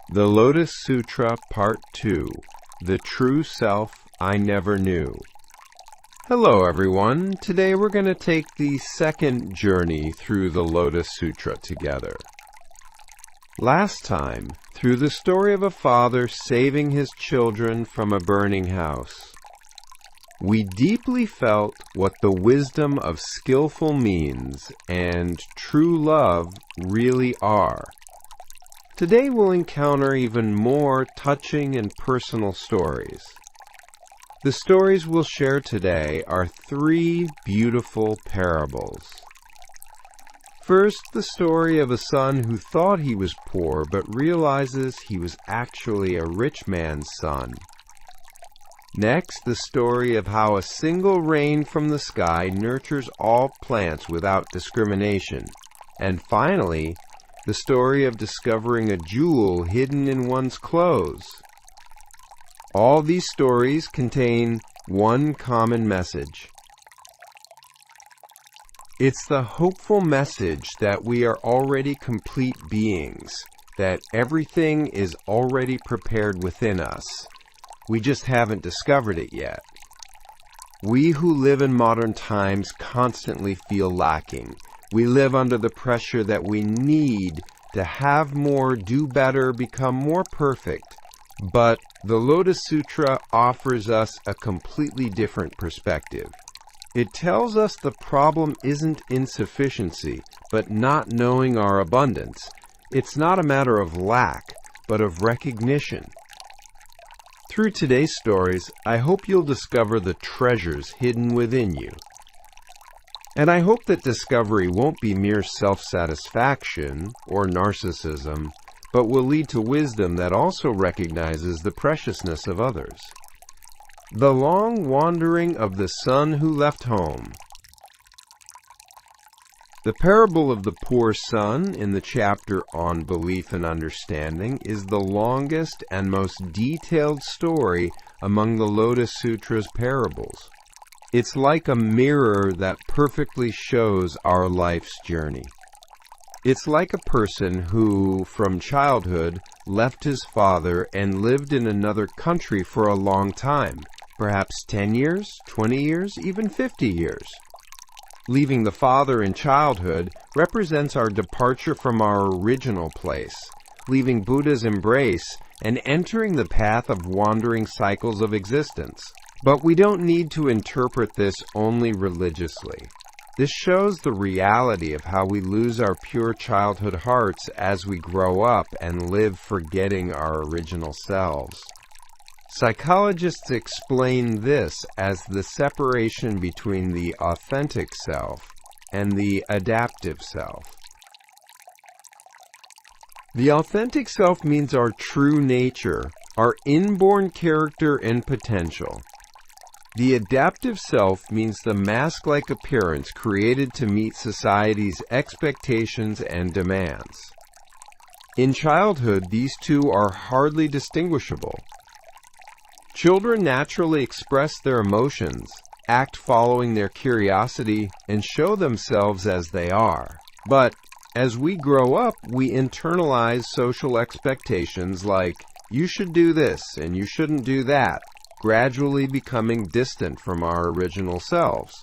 The Lotus Sutra, Part 2, The True Self I Never Knew. Hello everyone. Today we're going to take the second journey through the Lotus Sutra together. Last time, through the story of a father saving his children from a burning house, we deeply felt what the wisdom of skillful means and true love really are. Today we'll encounter even more touching and personal stories. The stories we'll share today are three beautiful parables. First, the story of a son who thought he was poor but realizes he was actually a rich man's son. Next, the story of how a single rain from the sky nurtures all plants without discrimination. And finally, the story of discovering a jewel hidden in one's clothes. All these stories contain one common message. It's the hopeful message that we are already complete beings, that everything is already prepared within us. We just haven't discovered it yet. We who live in modern times constantly feel lacking. We live under the pressure that we need to have more, do better, become more perfect. But the Lotus Sutra offers us a completely different perspective. It tells us the problem isn't insufficiency, but not knowing our abundance. It's not a matter of lack, but of recognition. Through today's stories, I hope you'll discover the treasures hidden within you. And I hope that discovery won't be mere self-satisfaction or narcissism, but will lead to wisdom that also recognizes the preciousness of others. The long wandering of the son who left home. The parable of the poor son in the chapter on belief and understanding is the longest and most detailed story among the Lotus Sutra's parables. It's like a mirror that perfectly shows our life's journey. It's like a person who, from childhood, left his father and lived in another country for a long time, perhaps 10 years, 20 years, even 50 years. Leaving the father in childhood represents our departure from our original place, leaving Buddha's embrace and entering the path of wandering cycles of existence. But we don't need to interpret this only religiously. This shows the reality of how we lose our pure childhood hearts as we grow up and live forgetting our original selves. Psychologists explain this as the separation between the authentic self and the adaptive self. The authentic self means our true nature, our inborn character and potential. The adaptive self means the mask-like appearance created to meet society's expectations and demands. In childhood, these two are hardly distinguishable. Children naturally express their emotions, act following their curiosity, and show themselves as they are. But as we grow up, we internalize social expectations like, you should do this and you shouldn't do that, gradually becoming distant from our original selves.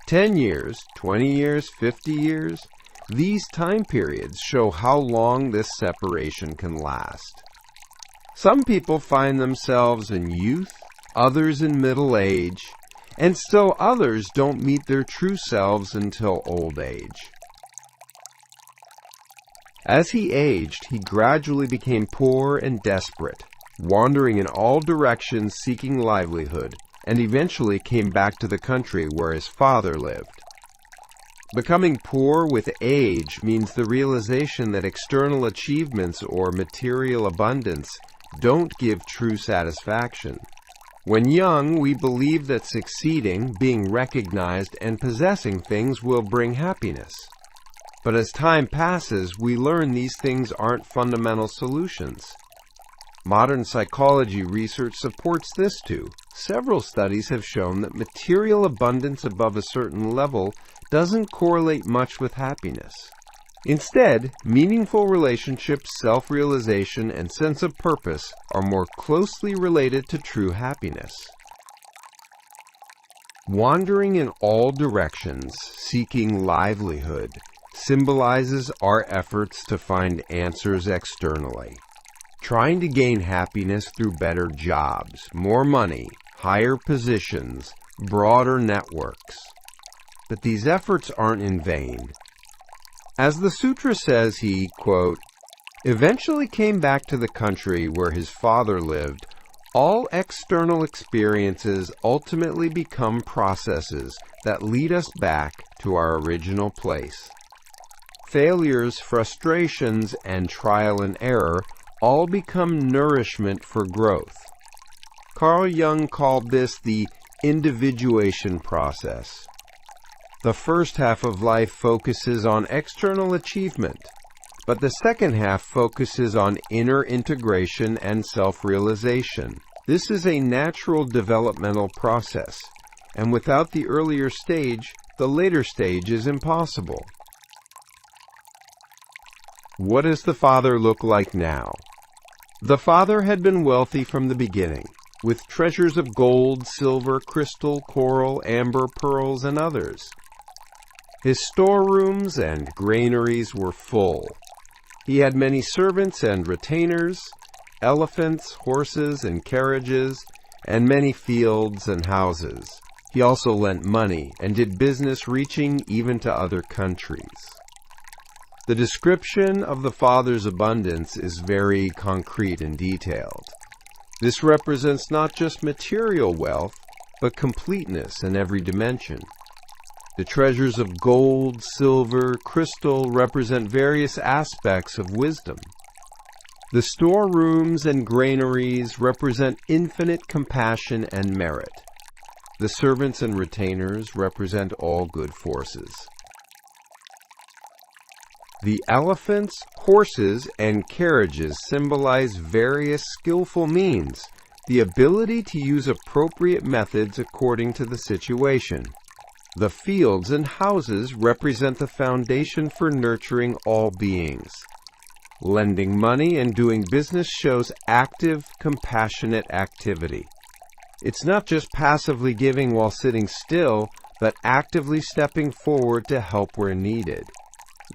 10 years, 20 years, 50 years, these time periods show how long this separation can last. Some people find themselves in youth, others in middle age, and still others don't meet their true selves until old age. As he aged, he gradually became poor and desperate, wandering in all directions seeking livelihood, and eventually came back to the country where his father lived. Becoming poor with age means the realization that external achievements or material abundance don't give true satisfaction. When young, we believe that succeeding, being recognized, and possessing things will bring happiness. But as time passes, we learn these things aren't fundamental solutions. Modern psychology research supports this too. Several studies have shown that material abundance above a certain level doesn't correlate much with happiness. Instead, meaningful relationships, self-realization, and sense of purpose are more closely related to true happiness. Wandering in all directions, seeking livelihood, symbolizes our efforts to find answers externally. Trying to gain happiness through better jobs, more money, higher positions, broader networks. But these efforts aren't in vain. As the sutra says, he, quote, eventually came back to the country where his father lived. All external experiences ultimately become processes that lead us back to our original place. Failures, frustrations, and trial and error all become nourishment for growth. Carl Jung called this the individuation process. The first half of life focuses on external achievement, but the second half focuses on inner integration and self-realization. This is a natural developmental process, and without the earlier stage, the later stage is impossible. What does the father look like now? The father had been wealthy from the beginning, with treasures of gold, silver, crystal, coral, amber, pearls, and others. His storerooms and granaries were full. He had many servants and retainers, elephants, horses, and carriages, and many fields and houses. He also lent money and did business reaching even to other countries. The description of the father's abundance is very concrete and detailed. This represents not just material wealth, but completeness in every dimension. The treasures of gold, silver, crystal represent various aspects of wisdom. The storerooms and granaries represent infinite compassion and merit. The servants and retainers represent all good forces. The elephants, horses, and carriages symbolize various skillful means, the ability to use appropriate methods according to the situation. The fields and houses represent the foundation for nurturing all beings. Lending money and doing business shows active, compassionate activity. It's not just passively giving while sitting still, but actively stepping forward to help where needed.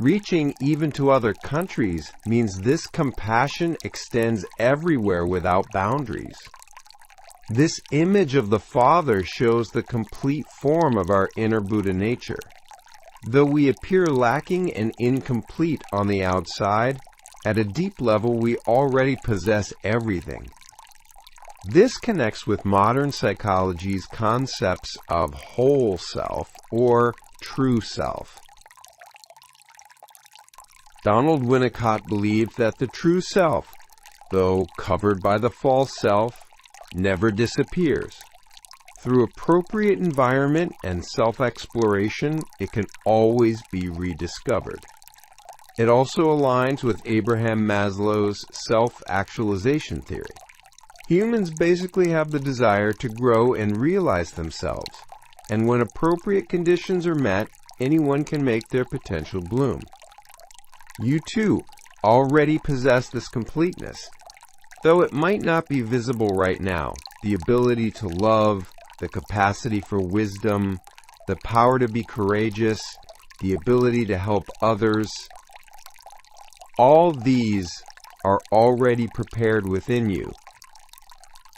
Reaching even to other countries means this compassion extends everywhere without boundaries. This image of the Father shows the complete form of our inner Buddha nature. Though we appear lacking and incomplete on the outside, at a deep level we already possess everything. This connects with modern psychology's concepts of whole self or true self. Donald Winnicott believed that the true self, though covered by the false self, never disappears. Through appropriate environment and self-exploration, it can always be rediscovered. It also aligns with Abraham Maslow's self-actualization theory. Humans basically have the desire to grow and realize themselves, and when appropriate conditions are met, anyone can make their potential bloom. You too already possess this completeness. Though it might not be visible right now, the ability to love, the capacity for wisdom, the power to be courageous, the ability to help others, all these are already prepared within you.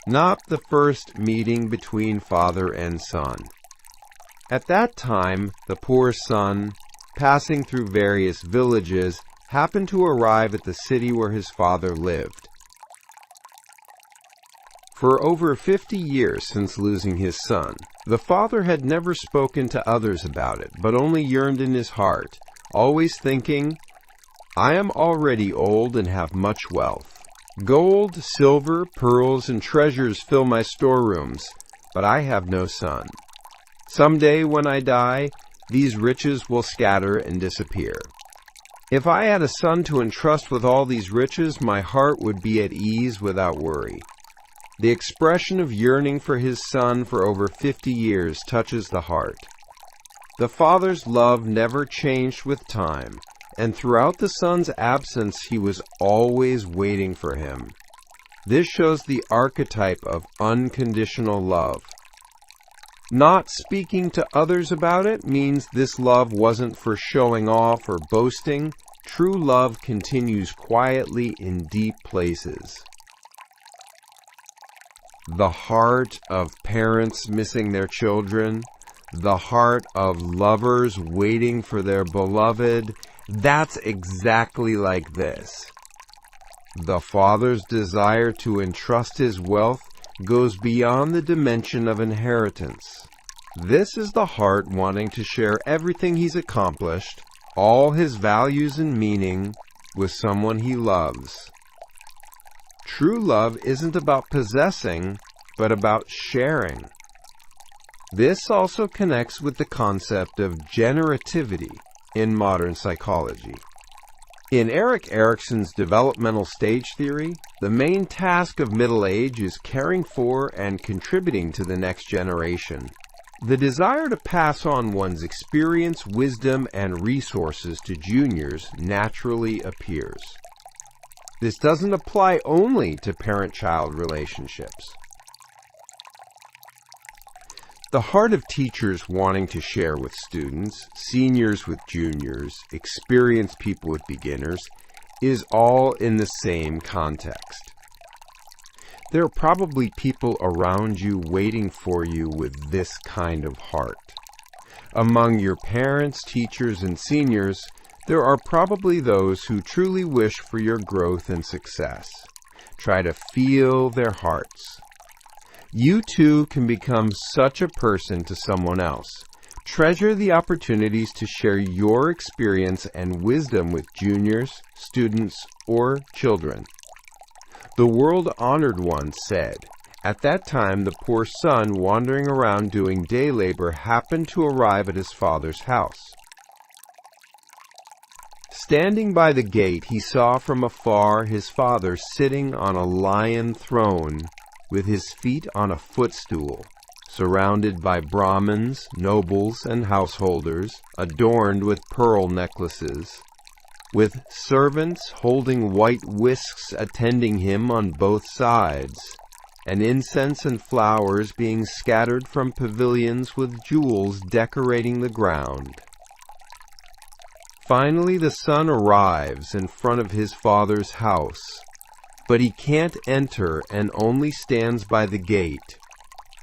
Not the first meeting between father and son. At that time, the poor son, passing through various villages, happened to arrive at the city where his father lived. For over 50 years since losing his son, the father had never spoken to others about it, but only yearned in his heart, always thinking, I am already old and have much wealth. Gold, silver, pearls, and treasures fill my storerooms, but I have no son. Someday when I die, these riches will scatter and disappear. If I had a son to entrust with all these riches, my heart would be at ease without worry. The expression of yearning for his son for over 50 years touches the heart. The father's love never changed with time, and throughout the son's absence he was always waiting for him. This shows the archetype of unconditional love. Not speaking to others about it means this love wasn't for showing off or boasting. True love continues quietly in deep places. The heart of parents missing their children, the heart of lovers waiting for their beloved, that's exactly like this. The father's desire to entrust his wealth goes beyond the dimension of inheritance. This is the heart wanting to share everything he's accomplished, all his values and meaning, with someone he loves. True love isn't about possessing, but about sharing. This also connects with the concept of generativity in modern psychology. In Erik Erikson's developmental stage theory, the main task of middle age is caring for and contributing to the next generation. The desire to pass on one's experience, wisdom, and resources to juniors naturally appears. This doesn't apply only to parent-child relationships. The heart of teachers wanting to share with students, seniors with juniors, experienced people with beginners, is all in the same context. There are probably people around you waiting for you with this kind of heart. Among your parents, teachers, and seniors, there are probably those who truly wish for your growth and success. Try to feel their hearts. You too can become such a person to someone else. Treasure the opportunities to share your experience and wisdom with juniors, students, or children. The world-honored one said, "At that time the poor son wandering around doing day labor happened to arrive at his father's house. Standing by the gate, he saw from afar his father sitting on a lion throne, with his feet on a footstool, surrounded by Brahmins, nobles, and householders, adorned with pearl necklaces, with servants holding white whisks attending him on both sides, and incense and flowers being scattered from pavilions with jewels decorating the ground. Finally, the son arrives in front of his father's house, but he can't enter and only stands by the gate.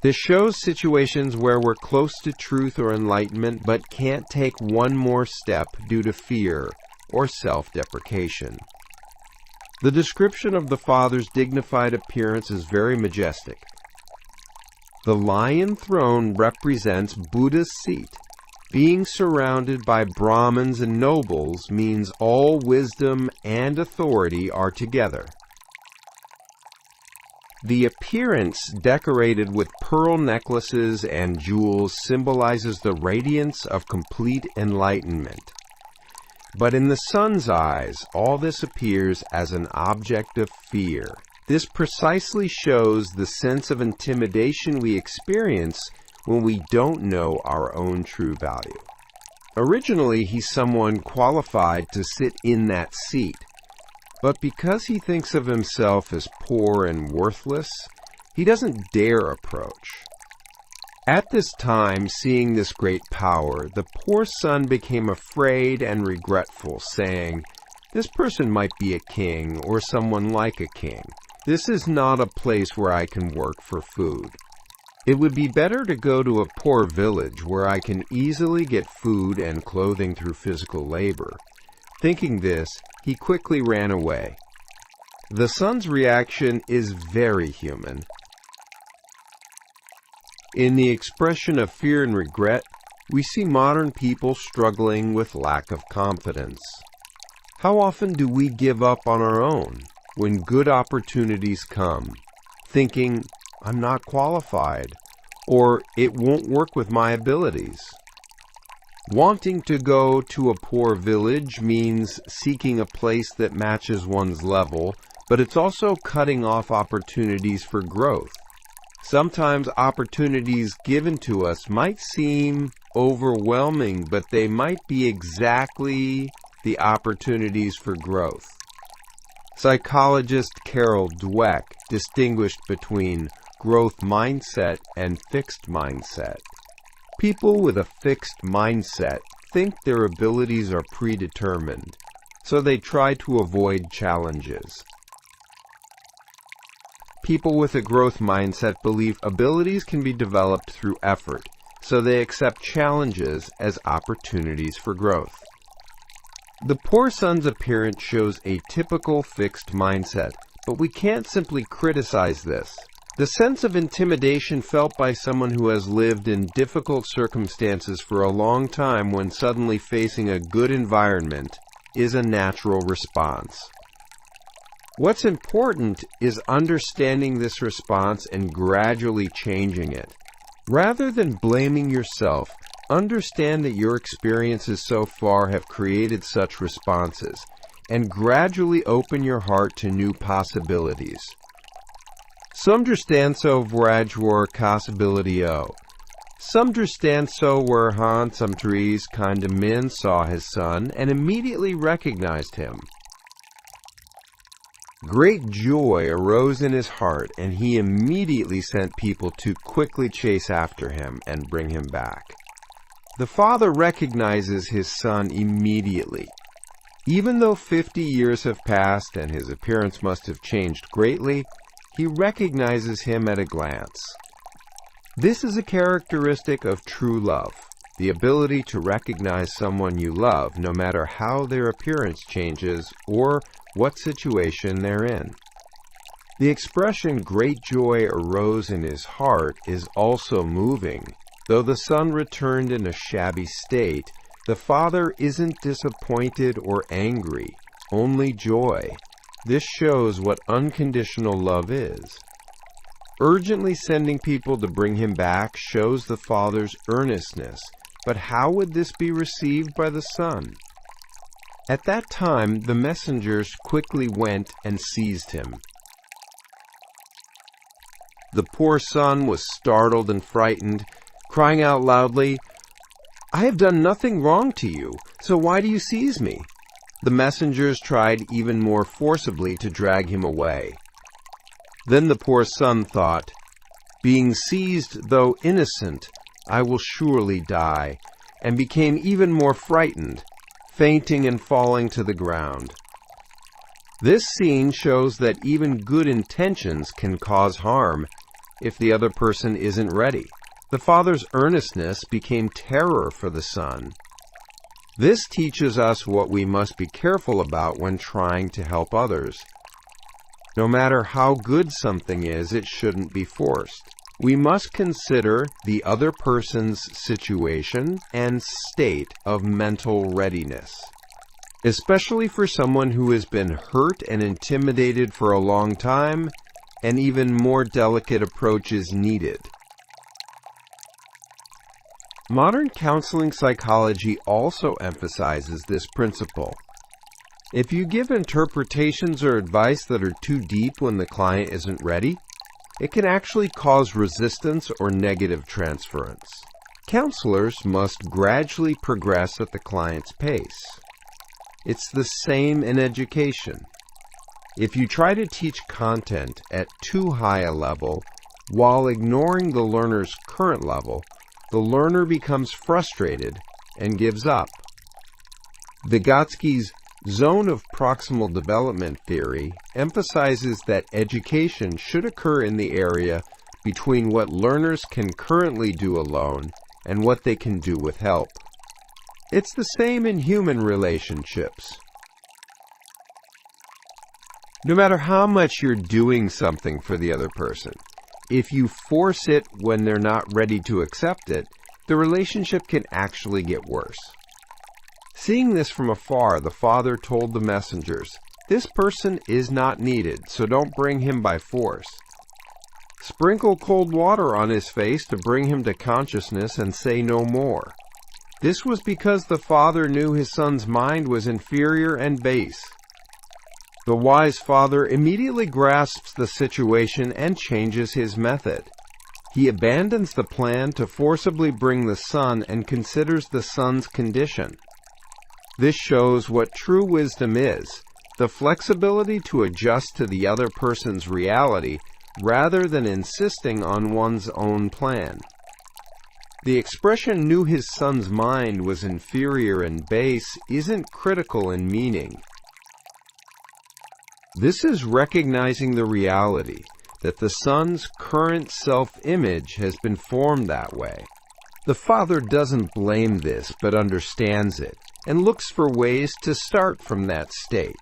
This shows situations where we're close to truth or enlightenment but can't take one more step due to fear or self-deprecation. The description of the father's dignified appearance is very majestic. The lion throne represents Buddha's seat. Being surrounded by Brahmins and nobles means all wisdom and authority are together. The appearance decorated with pearl necklaces and jewels symbolizes the radiance of complete enlightenment. But in the son's eyes, all this appears as an object of fear. This precisely shows the sense of intimidation we experience when we don't know our own true value. Originally, he's someone qualified to sit in that seat. But because he thinks of himself as poor and worthless, he doesn't dare approach. At this time, seeing this great power, the poor son became afraid and regretful, saying, "This person might be a king or someone like a king. This is not a place where I can work for food. It would be better to go to a poor village where I can easily get food and clothing through physical labor." Thinking this, he quickly ran away. The son's reaction is very human. In the expression of fear and regret, we see modern people struggling with lack of confidence. How often do we give up on our own when good opportunities come, thinking, "I'm not qualified," or "it won't work with my abilities"? Wanting to go to a poor village means seeking a place that matches one's level, but it's also cutting off opportunities for growth. Sometimes opportunities given to us might seem overwhelming, but they might be exactly the opportunities for growth. Psychologist Carol Dweck distinguished between growth mindset and fixed mindset. People with a fixed mindset think their abilities are predetermined, so they try to avoid challenges. People with a growth mindset believe abilities can be developed through effort, so they accept challenges as opportunities for growth. The poor son's appearance shows a typical fixed mindset, but we can't simply criticize this. The sense of intimidation felt by someone who has lived in difficult circumstances for a long time when suddenly facing a good environment is a natural response. What's important is understanding this response and gradually changing it. Rather than blaming yourself, understand that your experiences so far have created such responses, and gradually open your heart to new possibilities. Samdrastanso vrajwar possibilityo. Samdrastanso were han samtrees kind of men saw his son and immediately recognized him. Great joy arose in his heart, and he immediately sent people to quickly chase after him and bring him back. The father recognizes his son immediately. Even though 50 years have passed and his appearance must have changed greatly, he recognizes him at a glance. This is a characteristic of true love, the ability to recognize someone you love no matter how their appearance changes or what situation they're in. The expression "great joy arose in his heart" is also moving. Though the son returned in a shabby state, the father isn't disappointed or angry, only joy. This shows what unconditional love is. Urgently sending people to bring him back shows the father's earnestness, but how would this be received by the son? At that time, the messengers quickly went and seized him. The poor son was startled and frightened, crying out loudly, "I have done nothing wrong to you, so why do you seize me?" The messengers tried even more forcibly to drag him away. Then the poor son thought, "Being seized, though innocent, I will surely die," and became even more frightened, fainting and falling to the ground. This scene shows that even good intentions can cause harm if the other person isn't ready. The father's earnestness became terror for the son. This teaches us what we must be careful about when trying to help others. No matter how good something is, it shouldn't be forced. We must consider the other person's situation and state of mental readiness, especially for someone who has been hurt and intimidated for a long time. An even more delicate approach is needed. Modern counseling psychology also emphasizes this principle. If you give interpretations or advice that are too deep when the client isn't ready, it can actually cause resistance or negative transference. Counselors must gradually progress at the client's pace. It's the same in education. If you try to teach content at too high a level while ignoring the learner's current level, the learner becomes frustrated and gives up. Vygotsky's zone of proximal development theory emphasizes that education should occur in the area between what learners can currently do alone and what they can do with help. It's the same in human relationships. No matter how much you're doing something for the other person, if you force it when they're not ready to accept it, the relationship can actually get worse. Seeing this from afar, the father told the messengers, "This person is not needed, so don't bring him by force. Sprinkle cold water on his face to bring him to consciousness and say no more." This was because the father knew his son's mind was inferior and base. The wise father immediately grasps the situation and changes his method. He abandons the plan to forcibly bring the son and considers the son's condition. This shows what true wisdom is, the flexibility to adjust to the other person's reality rather than insisting on one's own plan. The expression knew his son's mind was inferior and base isn't critical in meaning. This is recognizing the reality that the son's current self-image has been formed that way. The father doesn't blame this, but understands it, and looks for ways to start from that state.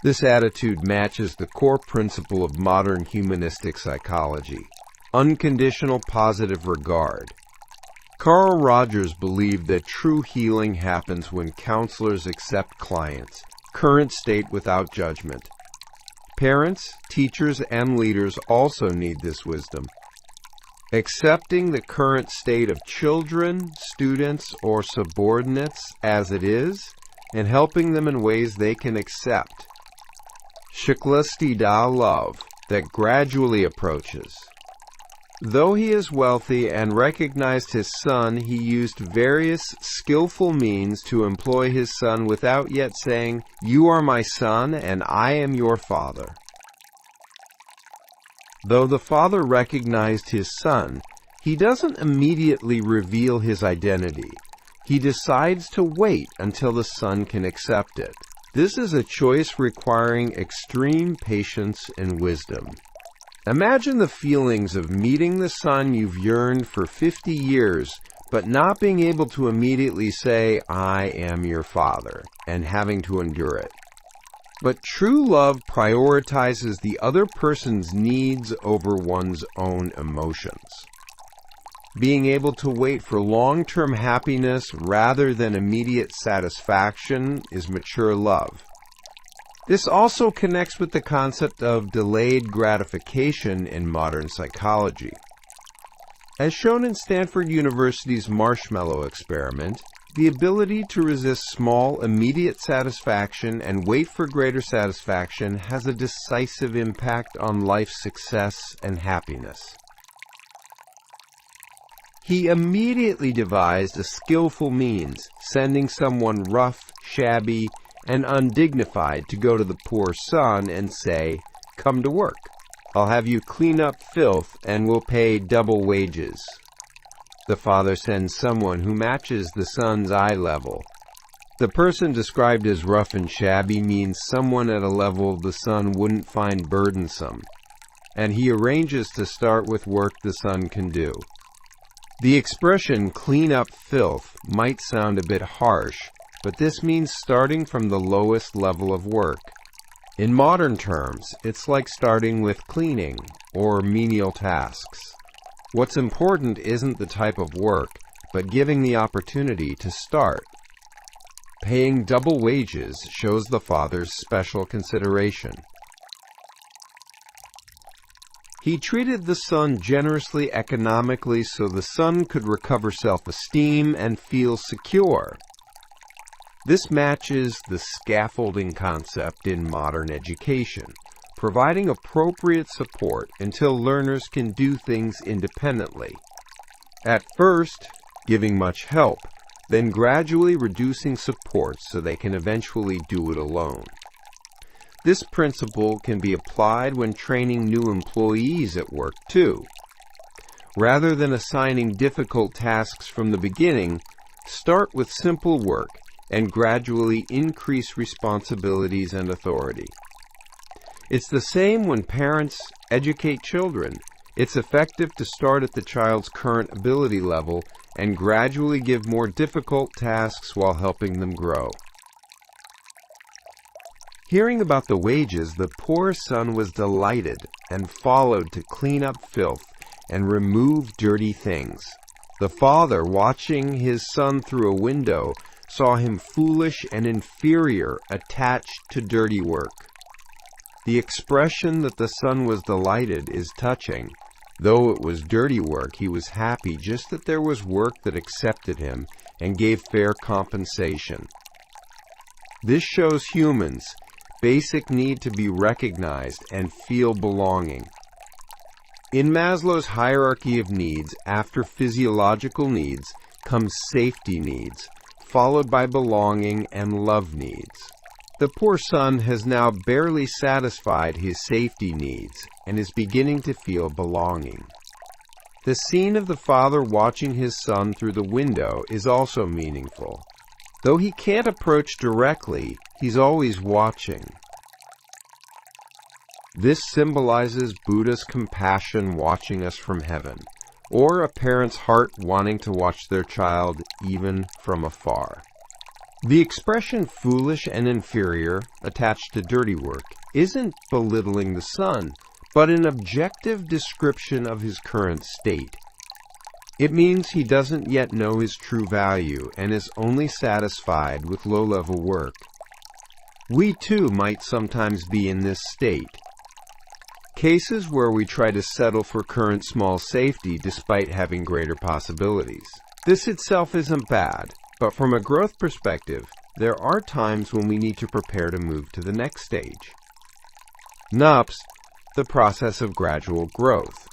This attitude matches the core principle of modern humanistic psychology, unconditional positive regard. Carl Rogers believed that true healing happens when counselors accept clients' current state without judgment. Parents, teachers, and leaders also need this wisdom. Accepting the current state of children, students, or subordinates as it is, and helping them in ways they can accept. Shikla love that gradually approaches. Though he is wealthy and recognized his son, he used various skillful means to employ his son without yet saying, "You are my son, and I am your father." Though the father recognized his son, he doesn't immediately reveal his identity. He decides to wait until the son can accept it. This is a choice requiring extreme patience and wisdom. Imagine the feelings of meeting the son you've yearned for 50 years, but not being able to immediately say, "I am your father," and having to endure it. But true love prioritizes the other person's needs over one's own emotions. Being able to wait for long-term happiness rather than immediate satisfaction is mature love. This also connects with the concept of delayed gratification in modern psychology. As shown in Stanford University's marshmallow experiment, the ability to resist small, immediate satisfaction and wait for greater satisfaction has a decisive impact on life's success and happiness. He immediately devised a skillful means, sending someone rough, shabby, and undignified to go to the poor son and say, "Come to work. I'll have you clean up filth and we'll pay double wages." The father sends someone who matches the son's eye level. The person described as rough and shabby means someone at a level the son wouldn't find burdensome, and he arranges to start with work the son can do. The expression "clean up filth" might sound a bit harsh, but this means starting from the lowest level of work. In modern terms, it's like starting with cleaning or menial tasks. What's important isn't the type of work, but giving the opportunity to start. Paying double wages shows the father's special consideration. He treated the son generously economically so the son could recover self-esteem and feel secure. This matches the scaffolding concept in modern education, providing appropriate support until learners can do things independently. At first, giving much help, then gradually reducing support so they can eventually do it alone. This principle can be applied when training new employees at work too. Rather than assigning difficult tasks from the beginning, start with simple work and gradually increase responsibilities and authority. It's the same when parents educate children. It's effective to start at the child's current ability level and gradually give more difficult tasks while helping them grow. Hearing about the wages, the poor son was delighted and followed to clean up filth and remove dirty things. The father, watching his son through a window, saw him foolish and inferior, attached to dirty work. The expression that the son was delighted is touching. Though it was dirty work, he was happy just that there was work that accepted him and gave fair compensation. This shows humans' basic need to be recognized and feel belonging. In Maslow's hierarchy of needs, after physiological needs, comes safety needs, followed by belonging and love needs. The poor son has now barely satisfied his safety needs and is beginning to feel belonging. The scene of the father watching his son through the window is also meaningful. Though he can't approach directly, he's always watching. This symbolizes Buddha's compassion watching us from heaven, or a parent's heart wanting to watch their child even from afar. The expression foolish and inferior attached to dirty work isn't belittling the son, but an objective description of his current state. It means he doesn't yet know his true value and is only satisfied with low-level work. We too might sometimes be in this state. Cases where we try to settle for current small safety despite having greater possibilities. This itself isn't bad, but from a growth perspective, there are times when we need to prepare to move to the next stage. NUPS, the process of gradual growth.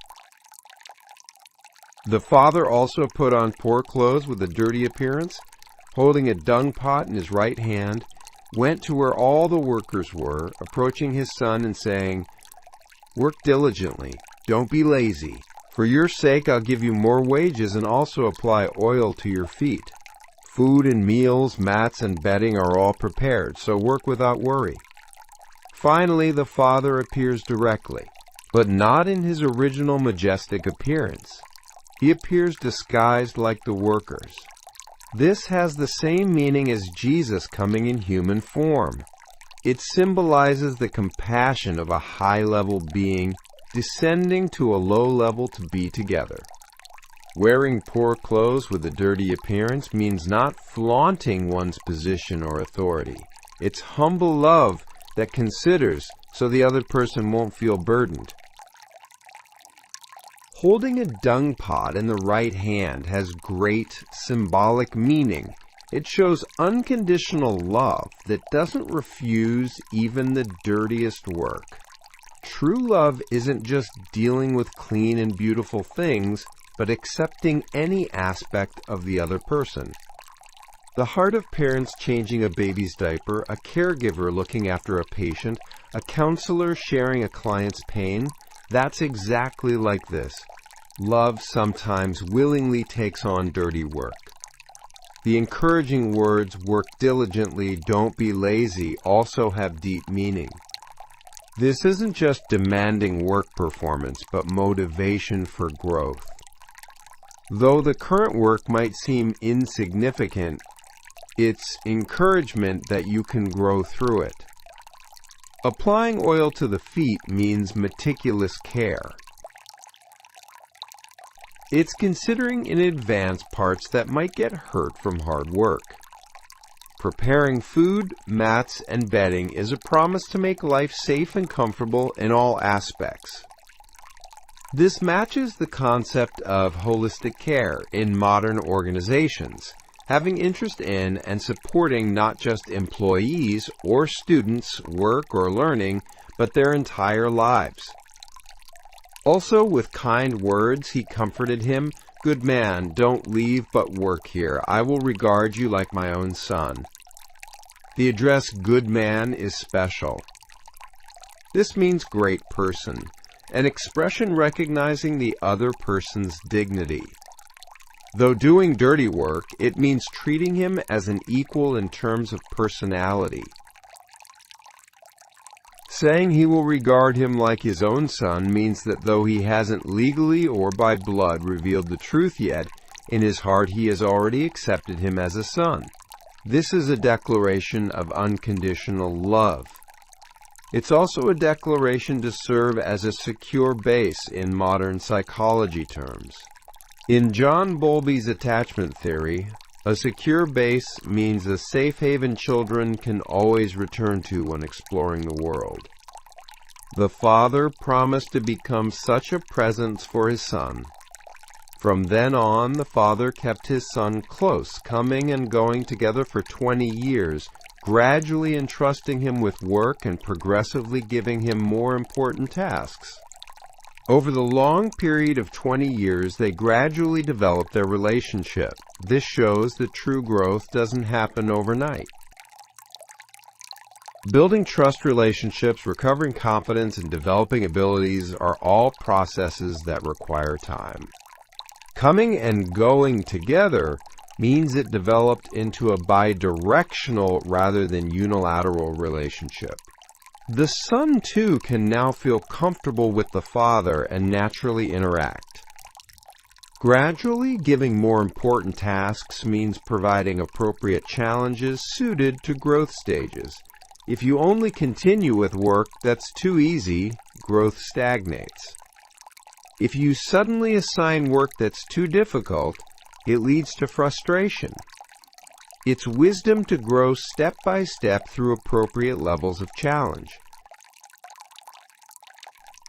The father also put on poor clothes with a dirty appearance, holding a dung pot in his right hand, went to where all the workers were, approaching his son and saying, "Work diligently. Don't be lazy. For your sake, I'll give you more wages and also apply oil to your feet. Food and meals, mats and bedding are all prepared, so work without worry." Finally, the father appears directly, but not in his original majestic appearance. He appears disguised like the workers. This has the same meaning as Jesus coming in human form. It symbolizes the compassion of a high-level being descending to a low level to be together. Wearing poor clothes with a dirty appearance means not flaunting one's position or authority. It's humble love that considers so the other person won't feel burdened. Holding a dung pot in the right hand has great symbolic meaning. It shows unconditional love that doesn't refuse even the dirtiest work. True love isn't just dealing with clean and beautiful things, but accepting any aspect of the other person. The heart of parents changing a baby's diaper, a caregiver looking after a patient, a counselor sharing a client's pain, that's exactly like this. Love sometimes willingly takes on dirty work. The encouraging words, "work diligently, don't be lazy," also have deep meaning. This isn't just demanding work performance, but motivation for growth. Though the current work might seem insignificant, it's encouragement that you can grow through it. Applying oil to the feet means meticulous care. It's considering in advance parts that might get hurt from hard work. Preparing food, mats, and bedding is a promise to make life safe and comfortable in all aspects. This matches the concept of holistic care in modern organizations, having interest in and supporting not just employees or students' work or learning, but their entire lives. Also, with kind words, he comforted him, "Good man, don't leave but work here. I will regard you like my own son." The address "good man" is special. This means great person, an expression recognizing the other person's dignity. Though doing dirty work, it means treating him as an equal in terms of personality. Saying he will regard him like his own son means that though he hasn't legally or by blood revealed the truth yet, in his heart he has already accepted him as a son. This is a declaration of unconditional love. It's also a declaration to serve as a secure base in modern psychology terms. In John Bowlby's attachment theory, a secure base means a safe haven children can always return to when exploring the world. The father promised to become such a presence for his son. From then on, the father kept his son close, coming and going together for 20 years, gradually entrusting him with work and progressively giving him more important tasks. Over the long period of 20 years, they gradually develop their relationship. This shows that true growth doesn't happen overnight. Building trust relationships, recovering confidence, and developing abilities are all processes that require time. Coming and going together means it developed into a bidirectional rather than unilateral relationship. The son, too, can now feel comfortable with the father and naturally interact. Gradually, giving more important tasks means providing appropriate challenges suited to growth stages. If you only continue with work that's too easy, growth stagnates. If you suddenly assign work that's too difficult, it leads to frustration. It's wisdom to grow step by step through appropriate levels of challenge.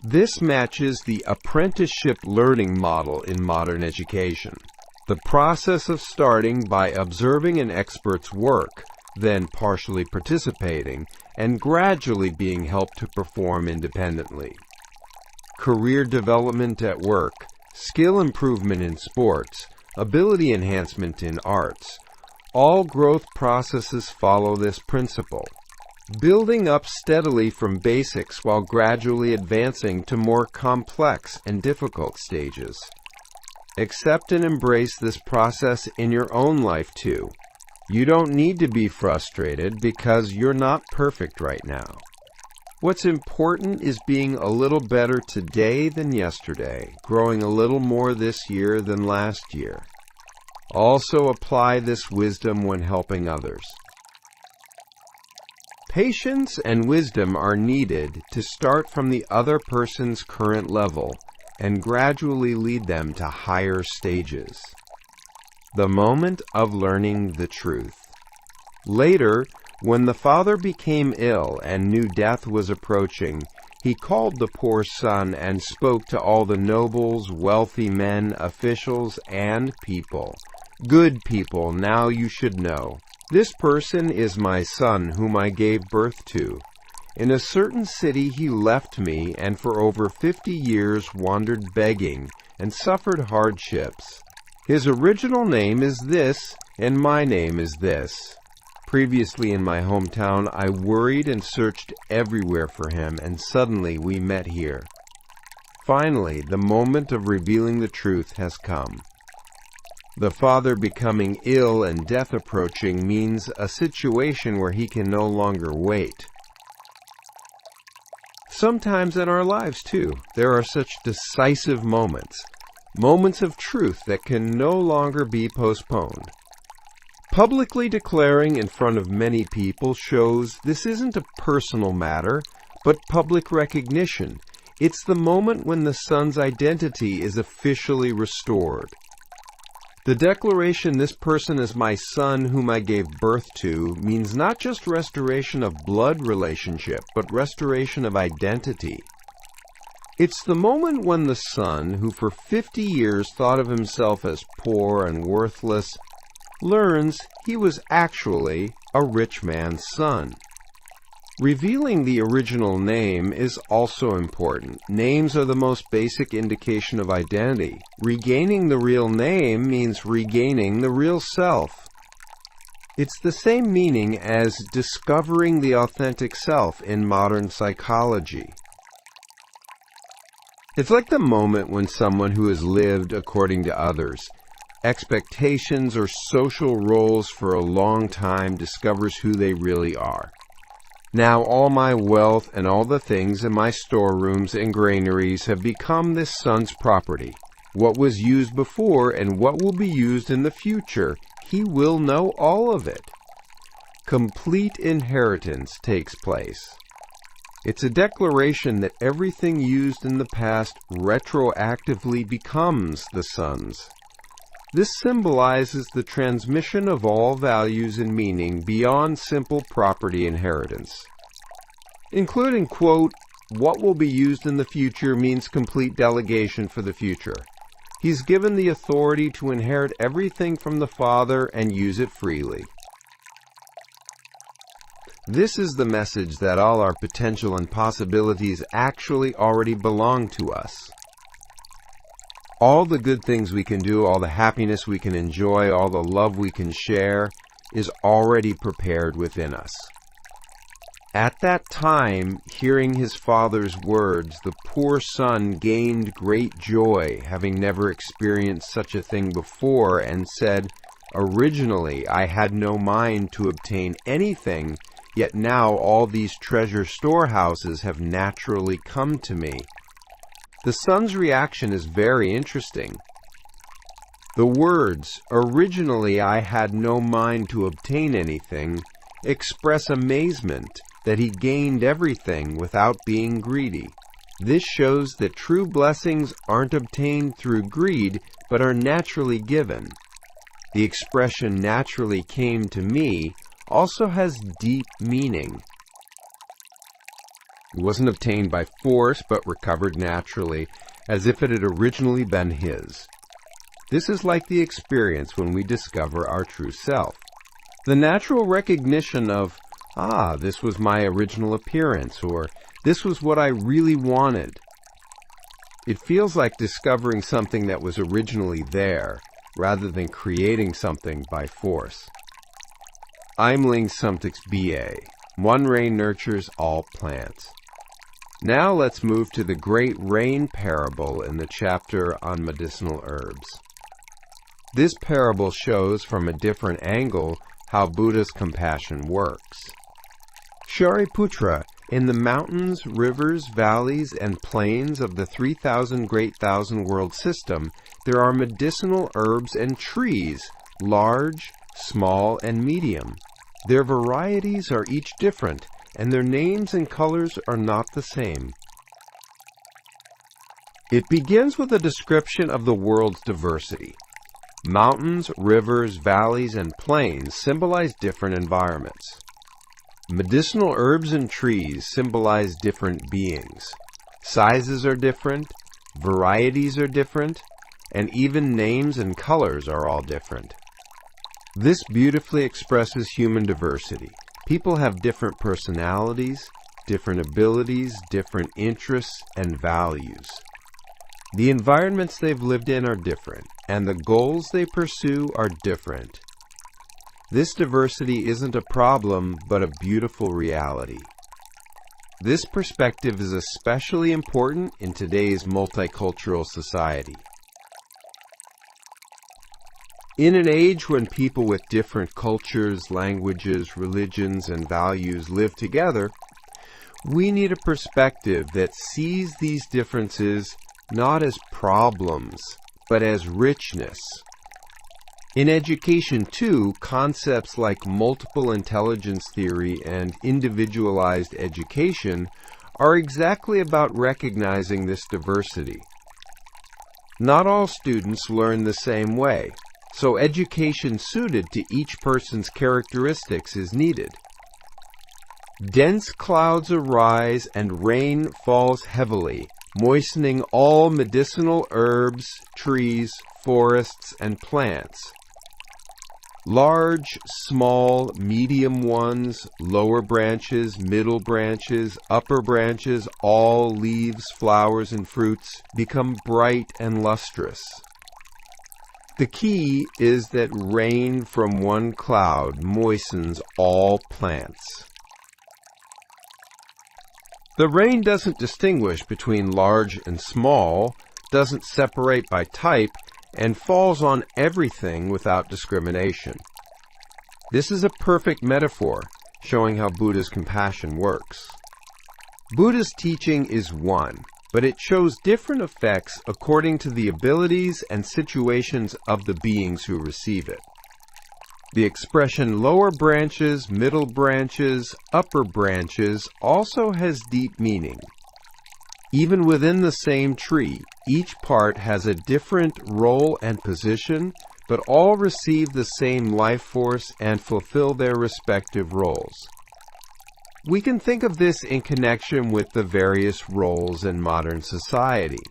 This matches the apprenticeship learning model in modern education. The process of starting by observing an expert's work, then partially participating, and gradually being helped to perform independently. Career development at work, skill improvement in sports, ability enhancement in arts. All growth processes follow this principle. Building up steadily from basics while gradually advancing to more complex and difficult stages. Accept and embrace this process in your own life too. You don't need to be frustrated because you're not perfect right now. What's important is being a little better today than yesterday, growing a little more this year than last year. Also apply this wisdom when helping others. Patience and wisdom are needed to start from the other person's current level and gradually lead them to higher stages. The moment of learning the truth. Later, when the father became ill and knew death was approaching, he called the poor son and spoke to all the nobles, wealthy men, officials, and people. Good people, now you should know. This person is my son whom I gave birth to. In a certain city he left me and for over 50 years wandered begging and suffered hardships. His original name is this, and my name is this. Previously in my hometown, I worried and searched everywhere for him, and suddenly we met here. Finally, the moment of revealing the truth has come. The father becoming ill and death approaching means a situation where he can no longer wait. Sometimes in our lives, too, there are such decisive moments, moments of truth that can no longer be postponed. Publicly declaring in front of many people shows this isn't a personal matter, but public recognition. It's the moment when the son's identity is officially restored. The declaration, "This person is my son whom I gave birth to," means not just restoration of blood relationship, but restoration of identity. It's the moment when the son, who for 50 years thought of himself as poor and worthless, learns he was actually a rich man's son. Revealing the original name is also important. Names are the most basic indication of identity. Regaining the real name means regaining the real self. It's the same meaning as discovering the authentic self in modern psychology. It's like the moment when someone who has lived according to others' expectations or social roles for a long time discovers who they really are. Now all my wealth and all the things in my storerooms and granaries have become this son's property. What was used before and what will be used in the future, he will know all of it. Complete inheritance takes place. It's a declaration that everything used in the past retroactively becomes the son's. This symbolizes the transmission of all values and meaning beyond simple property inheritance. Including, quote, "What will be used in the future means complete delegation for the future. He's given the authority to inherit everything from the Father and use it freely." This is the message that all our potential and possibilities actually already belong to us. All the good things we can do, all the happiness we can enjoy, all the love we can share is already prepared within us. At that time, hearing his father's words, the poor son gained great joy, having never experienced such a thing before, and said, "Originally I had no mind to obtain anything, yet now all these treasure storehouses have naturally come to me." The son's reaction is very interesting. The words, "Originally I had no mind to obtain anything," express amazement that he gained everything without being greedy. This shows that true blessings aren't obtained through greed, but are naturally given. The expression "naturally came to me" also has deep meaning. It wasn't obtained by force, but recovered naturally, as if it had originally been his. This is like the experience when we discover our true self. The natural recognition of, this was my original appearance, or this was what I really wanted. It feels like discovering something that was originally there, rather than creating something by force. Imling Sumtix B.A. One rain nurtures all plants. Now let's move to the great rain parable in the chapter on medicinal herbs. This parable shows from a different angle how Buddha's compassion works. Shariputra, in the mountains, rivers, valleys, and plains of the 3,000 Great Thousand World System, there are medicinal herbs and trees, large, small, and medium. Their varieties are each different, and their names and colors are not the same. It begins with a description of the world's diversity. Mountains, rivers, valleys, and plains symbolize different environments. Medicinal herbs and trees symbolize different beings. Sizes are different, varieties are different, and even names and colors are all different. This beautifully expresses human diversity. People have different personalities, different abilities, different interests, and values. The environments they've lived in are different, and the goals they pursue are different. This diversity isn't a problem, but a beautiful reality. This perspective is especially important in today's multicultural society. In an age when people with different cultures, languages, religions, and values live together, we need a perspective that sees these differences not as problems, but as richness. In education, too, concepts like multiple intelligence theory and individualized education are exactly about recognizing this diversity. Not all students learn the same way, so education suited to each person's characteristics is needed. Dense clouds arise and rain falls heavily, moistening all medicinal herbs, trees, forests, and plants. Large, small, medium ones, lower branches, middle branches, upper branches, all leaves, flowers, and fruits become bright and lustrous. The key is that rain from one cloud moistens all plants. The rain doesn't distinguish between large and small, doesn't separate by type, and falls on everything without discrimination. This is a perfect metaphor, showing how Buddha's compassion works. Buddha's teaching is one, but it shows different effects according to the abilities and situations of the beings who receive it. The expression lower branches, middle branches, upper branches also has deep meaning. Even within the same tree, each part has a different role and position, but all receive the same life force and fulfill their respective roles. We can think of this in connection with the various roles in modern society.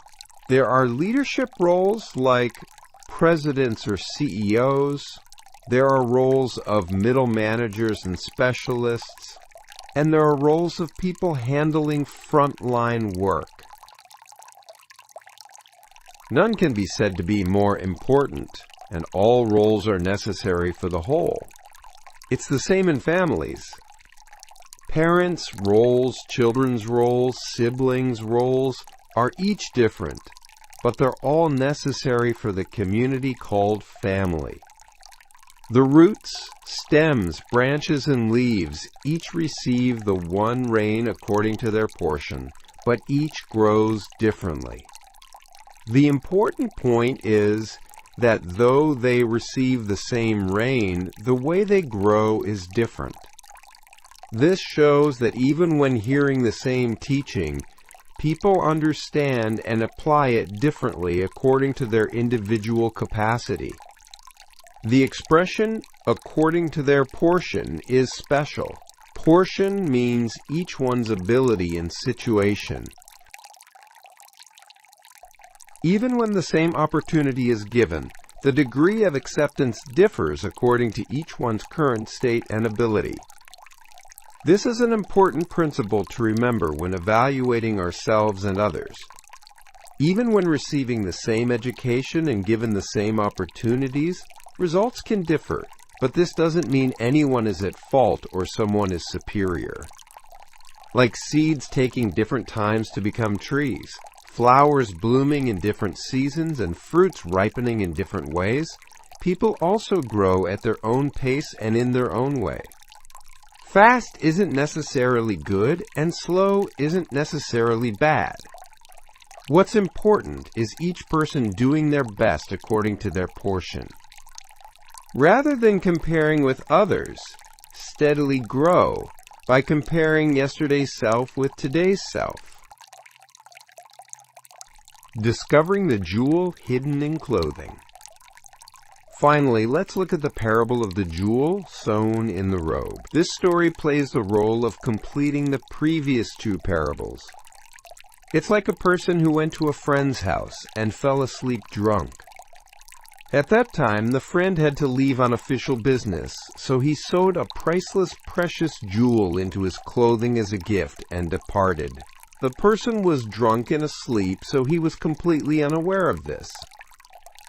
There are leadership roles like presidents or CEOs. There are roles of middle managers and specialists. And there are roles of people handling frontline work. None can be said to be more important, and all roles are necessary for the whole. It's the same in families. Parents' roles, children's roles, siblings' roles are each different, but they're all necessary for the community called family. The roots, stems, branches, and leaves each receive the one rain according to their portion, but each grows differently. The important point is that though they receive the same rain, the way they grow is different. This shows that even when hearing the same teaching, people understand and apply it differently according to their individual capacity. The expression, according to their portion, is special. Portion means each one's ability and situation. Even when the same opportunity is given, the degree of acceptance differs according to each one's current state and ability. This is an important principle to remember when evaluating ourselves and others. Even when receiving the same education and given the same opportunities, results can differ, but this doesn't mean anyone is at fault or someone is superior. Like seeds taking different times to become trees, flowers blooming in different seasons, and fruits ripening in different ways, people also grow at their own pace and in their own way. Fast isn't necessarily good, and slow isn't necessarily bad. What's important is each person doing their best according to their portion. Rather than comparing with others, steadily grow by comparing yesterday's self with today's self. Discovering the jewel hidden in clothing. Finally, let's look at the parable of the jewel sewn in the robe. This story plays the role of completing the previous two parables. It's like a person who went to a friend's house and fell asleep drunk. At that time, the friend had to leave on official business, so he sewed a priceless, precious jewel into his clothing as a gift and departed. The person was drunk and asleep, so he was completely unaware of this.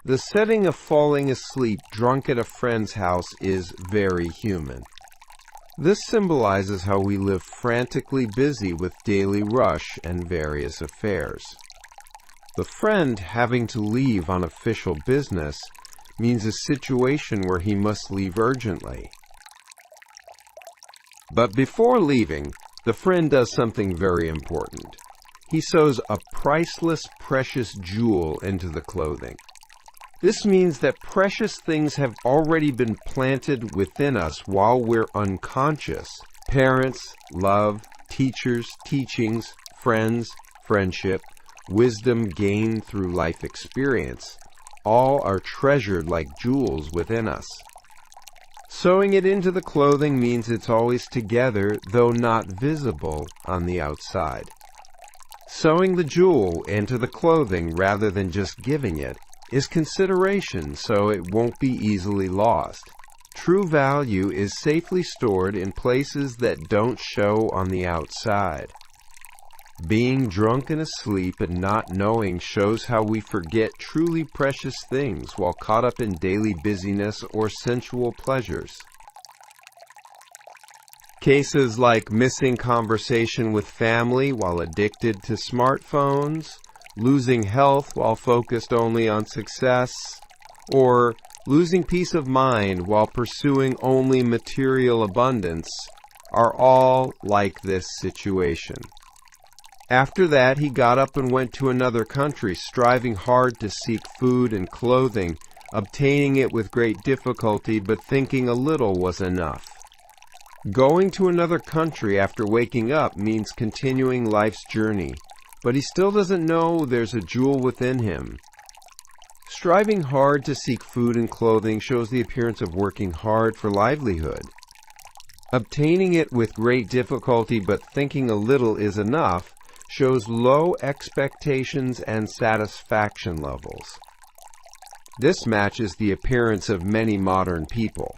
The setting of falling asleep drunk at a friend's house is very human. This symbolizes how we live frantically busy with daily rush and various affairs. The friend having to leave on official business means a situation where he must leave urgently. But before leaving, the friend does something very important. He sews a priceless, precious jewel into the clothing. This means that precious things have already been planted within us while we're unconscious. Parents, love, teachers, teachings, friends, friendship, wisdom gained through life experience, all are treasured like jewels within us. Sewing it into the clothing means it's always together, though not visible on the outside. Sewing the jewel into the clothing rather than just giving it is consideration, so it won't be easily lost. True value is safely stored in places that don't show on the outside. Being drunk and asleep and not knowing shows how we forget truly precious things while caught up in daily busyness or sensual pleasures. Cases like missing conversation with family while addicted to smartphones, losing health while focused only on success, or losing peace of mind while pursuing only material abundance are all like this situation. After that, he got up and went to another country, striving hard to seek food and clothing, obtaining it with great difficulty, but thinking a little was enough. Going to another country after waking up means continuing life's journey, but he still doesn't know there's a jewel within him. Striving hard to seek food and clothing shows the appearance of working hard for livelihood. Obtaining it with great difficulty but thinking a little is enough shows low expectations and satisfaction levels. This matches the appearance of many modern people.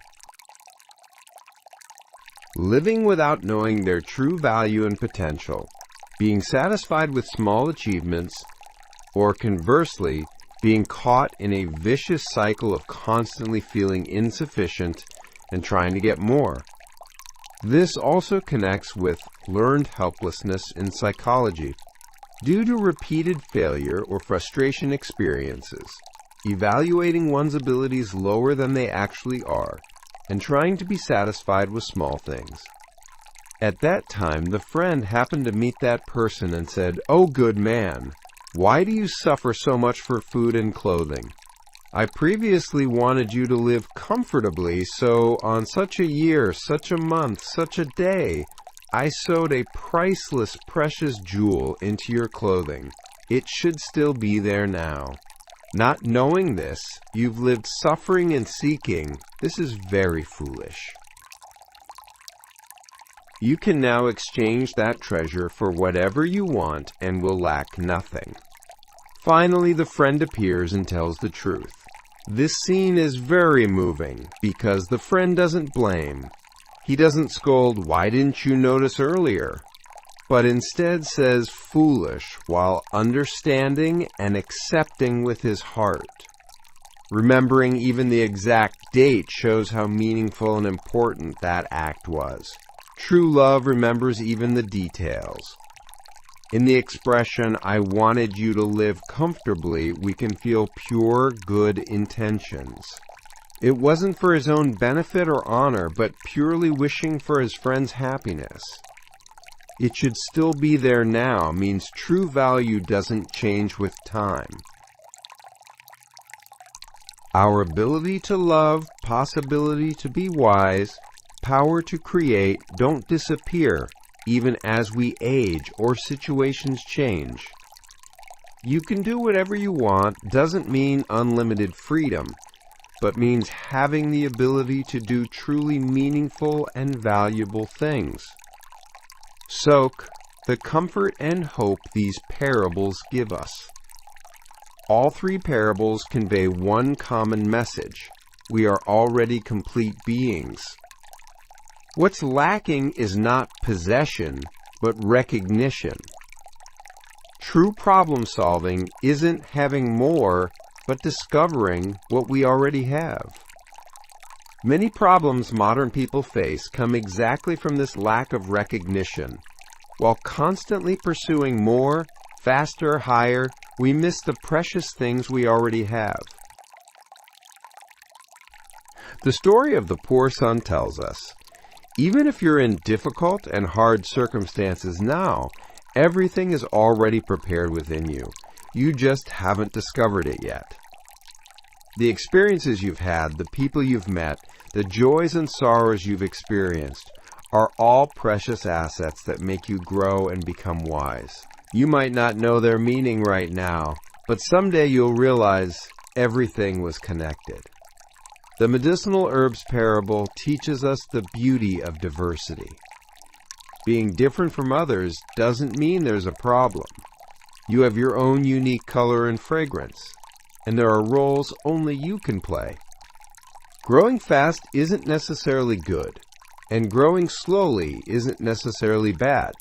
Living without knowing their true value and potential, being satisfied with small achievements, or conversely, being caught in a vicious cycle of constantly feeling insufficient and trying to get more. This also connects with learned helplessness in psychology. Due to repeated failure or frustration experiences, evaluating one's abilities lower than they actually are, and trying to be satisfied with small things. At that time, the friend happened to meet that person and said, "Oh, good man, why do you suffer so much for food and clothing? I previously wanted you to live comfortably, so on such a year, such a month, such a day, I sewed a priceless, precious jewel into your clothing. It should still be there now. Not knowing this, you've lived suffering and seeking. This is very foolish." You can now exchange that treasure for whatever you want and will lack nothing. Finally, the friend appears and tells the truth. This scene is very moving because the friend doesn't blame. He doesn't scold, "Why didn't you notice earlier?" but instead says "foolish" while understanding and accepting with his heart. Remembering even the exact date shows how meaningful and important that act was. True love remembers even the details. In the expression, "I wanted you to live comfortably," we can feel pure, good intentions. It wasn't for his own benefit or honor, but purely wishing for his friend's happiness. "It should still be there now" means true value doesn't change with time. Our ability to love, possibility to be wise, power to create don't disappear even as we age or situations change. You can do whatever you want doesn't mean unlimited freedom, but means having the ability to do truly meaningful and valuable things. Soak the comfort and hope these parables give us. All three parables convey one common message: we are already complete beings. What's lacking is not possession, but recognition. True problem solving isn't having more, but discovering what we already have. Many problems modern people face come exactly from this lack of recognition. While constantly pursuing more, faster, higher, we miss the precious things we already have. The story of the poor son tells us, even if you're in difficult and hard circumstances now, everything is already prepared within you. You just haven't discovered it yet. The experiences you've had, the people you've met, the joys and sorrows you've experienced are all precious assets that make you grow and become wise. You might not know their meaning right now, but someday you'll realize everything was connected. The medicinal herbs parable teaches us the beauty of diversity. Being different from others doesn't mean there's a problem. You have your own unique color and fragrance, and there are roles only you can play. Growing fast isn't necessarily good, and growing slowly isn't necessarily bad.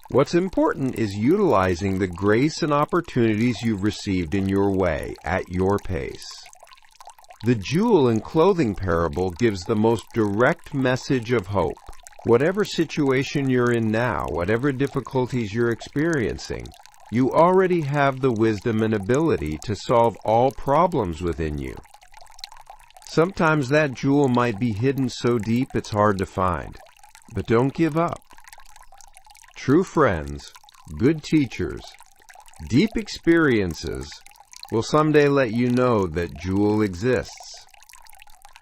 What's important is utilizing the grace and opportunities you've received in your way, at your pace. The jewel and clothing parable gives the most direct message of hope. Whatever situation you're in now, whatever difficulties you're experiencing, you already have the wisdom and ability to solve all problems within you. Sometimes that jewel might be hidden so deep it's hard to find, but don't give up. True friends, good teachers, deep experiences will someday let you know that jewel exists.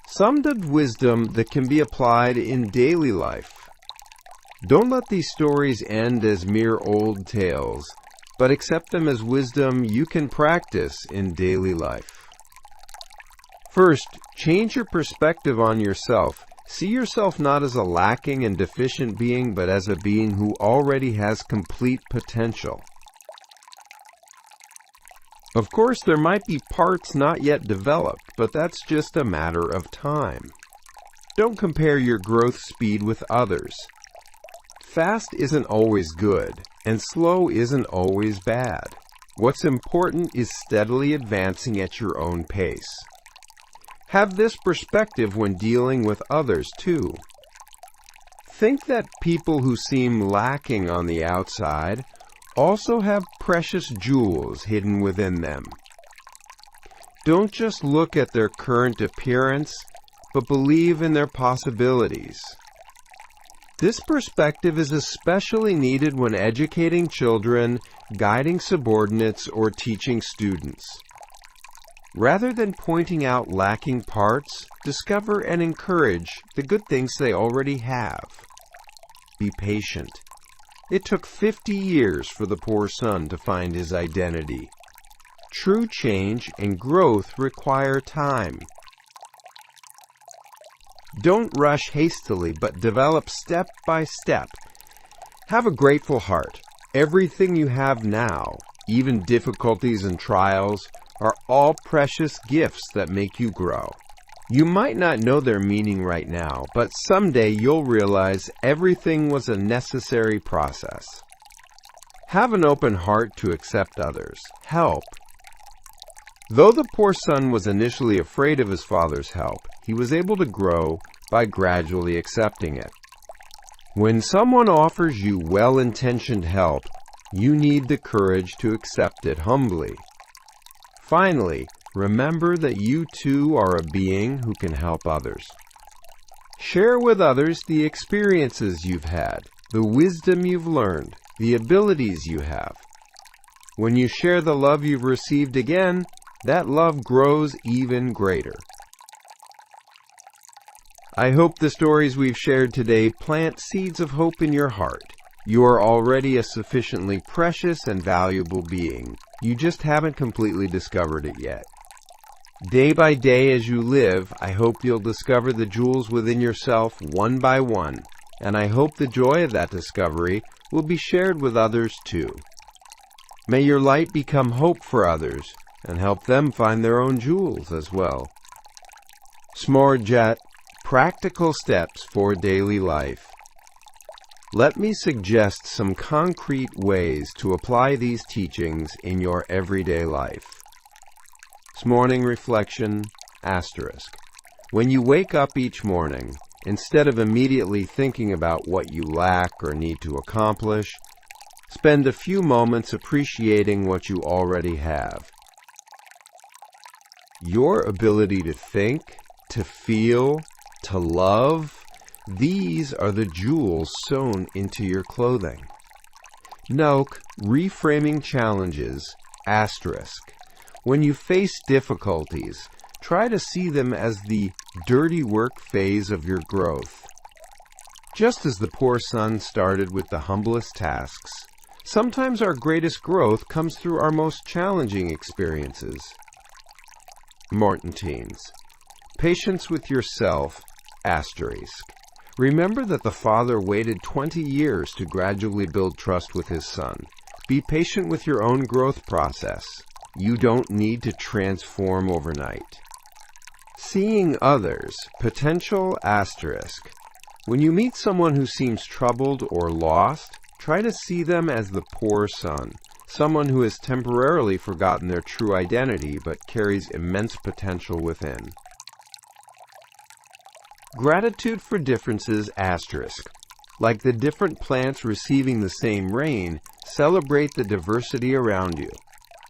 Summed wisdom that can be applied in daily life. Don't let these stories end as mere old tales, but accept them as wisdom you can practice in daily life. First, change your perspective on yourself. See yourself not as a lacking and deficient being, but as a being who already has complete potential. Of course, there might be parts not yet developed, but that's just a matter of time. Don't compare your growth speed with others. Fast isn't always good, and slow isn't always bad. What's important is steadily advancing at your own pace. Have this perspective when dealing with others, too. Think that people who seem lacking on the outside also have precious jewels hidden within them. Don't just look at their current appearance, but believe in their possibilities. This perspective is especially needed when educating children, guiding subordinates, or teaching students. Rather than pointing out lacking parts, discover and encourage the good things they already have. Be patient. It took 50 years for the poor son to find his identity. True change and growth require time. Don't rush hastily, but develop step by step. Have a grateful heart. Everything you have now, even difficulties and trials, are all precious gifts that make you grow. You might not know their meaning right now, but someday you'll realize everything was a necessary process. Have an open heart to accept others. Help. Though the poor son was initially afraid of his father's help, he was able to grow by gradually accepting it. When someone offers you well-intentioned help, you need the courage to accept it humbly. Finally, remember that you too are a being who can help others. Share with others the experiences you've had, the wisdom you've learned, the abilities you have. When you share the love you've received again, that love grows even greater. I hope the stories we've shared today plant seeds of hope in your heart. You are already a sufficiently precious and valuable being. You just haven't completely discovered it yet. Day by day as you live, I hope you'll discover the jewels within yourself one by one, and I hope the joy of that discovery will be shared with others too. May your light become hope for others, and help them find their own jewels as well. Smorjat, practical steps for daily life. Let me suggest some concrete ways to apply these teachings in your everyday life. Morning reflection, asterisk. When you wake up each morning, instead of immediately thinking about what you lack or need to accomplish, spend a few moments appreciating what you already have. Your ability to think, to feel, to love, these are the jewels sewn into your clothing. Note, reframing challenges, asterisk. When you face difficulties, try to see them as the dirty work phase of your growth. Just as the poor son started with the humblest tasks, sometimes our greatest growth comes through our most challenging experiences. Mortentines. Patience with yourself, asterisk. Remember that the father waited 20 years to gradually build trust with his son. Be patient with your own growth process. You don't need to transform overnight. Seeing others, potential asterisk. When you meet someone who seems troubled or lost, try to see them as the poor son, someone who has temporarily forgotten their true identity but carries immense potential within. Gratitude for differences, asterisk. Like the different plants receiving the same rain, celebrate the diversity around you.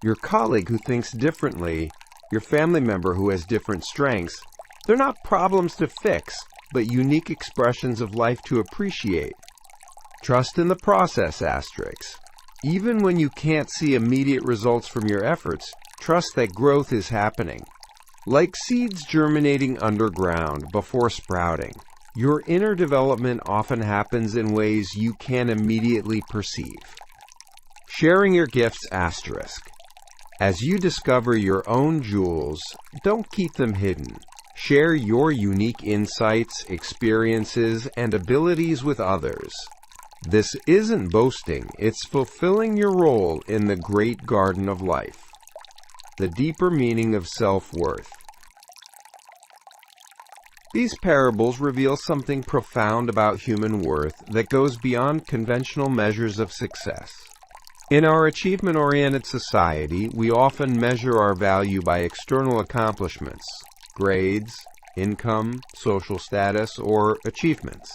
Your colleague who thinks differently, your family member who has different strengths, they're not problems to fix, but unique expressions of life to appreciate. Trust in the process, asterisk. Even when you can't see immediate results from your efforts, trust that growth is happening. Like seeds germinating underground before sprouting, your inner development often happens in ways you can't immediately perceive. Sharing your gifts, asterisk. As you discover your own jewels, don't keep them hidden. Share your unique insights, experiences, and abilities with others. This isn't boasting, it's fulfilling your role in the great garden of life. The deeper meaning of self-worth. These parables reveal something profound about human worth that goes beyond conventional measures of success. In our achievement-oriented society, we often measure our value by external accomplishments, grades, income, social status, or achievements.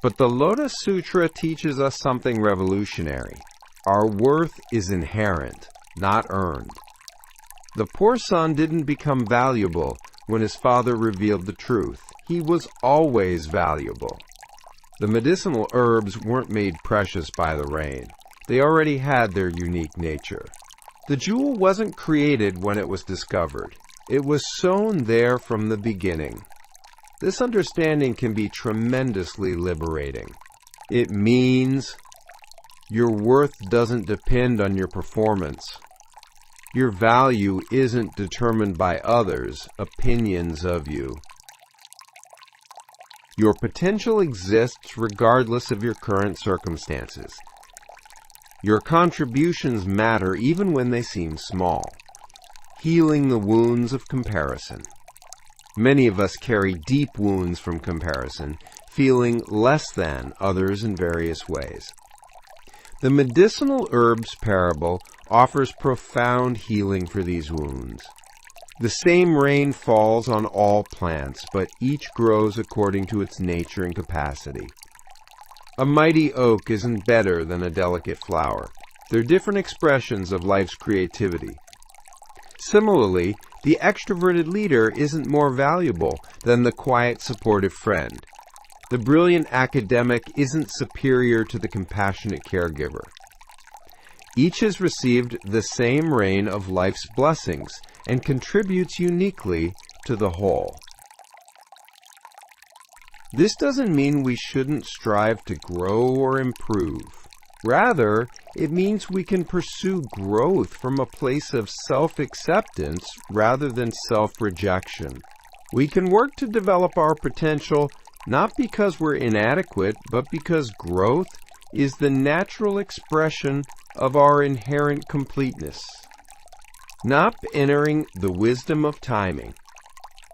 But the Lotus Sutra teaches us something revolutionary. Our worth is inherent, not earned. The poor son didn't become valuable when his father revealed the truth. He was always valuable. The medicinal herbs weren't made precious by the rain. They already had their unique nature. The jewel wasn't created when it was discovered. It was sown there from the beginning. This understanding can be tremendously liberating. It means your worth doesn't depend on your performance. Your value isn't determined by others' opinions of you. Your potential exists regardless of your current circumstances. Your contributions matter even when they seem small. Healing the wounds of comparison. Many of us carry deep wounds from comparison, feeling less than others in various ways. The medicinal herbs parable offers profound healing for these wounds. The same rain falls on all plants, but each grows according to its nature and capacity. A mighty oak isn't better than a delicate flower. They're different expressions of life's creativity. Similarly, the extroverted leader isn't more valuable than the quiet, supportive friend. The brilliant academic isn't superior to the compassionate caregiver. Each has received the same rain of life's blessings and contributes uniquely to the whole. This doesn't mean we shouldn't strive to grow or improve. Rather, it means we can pursue growth from a place of self-acceptance rather than self-rejection. We can work to develop our potential not because we're inadequate, but because growth is the natural expression of our inherent completeness. Not entering the wisdom of timing.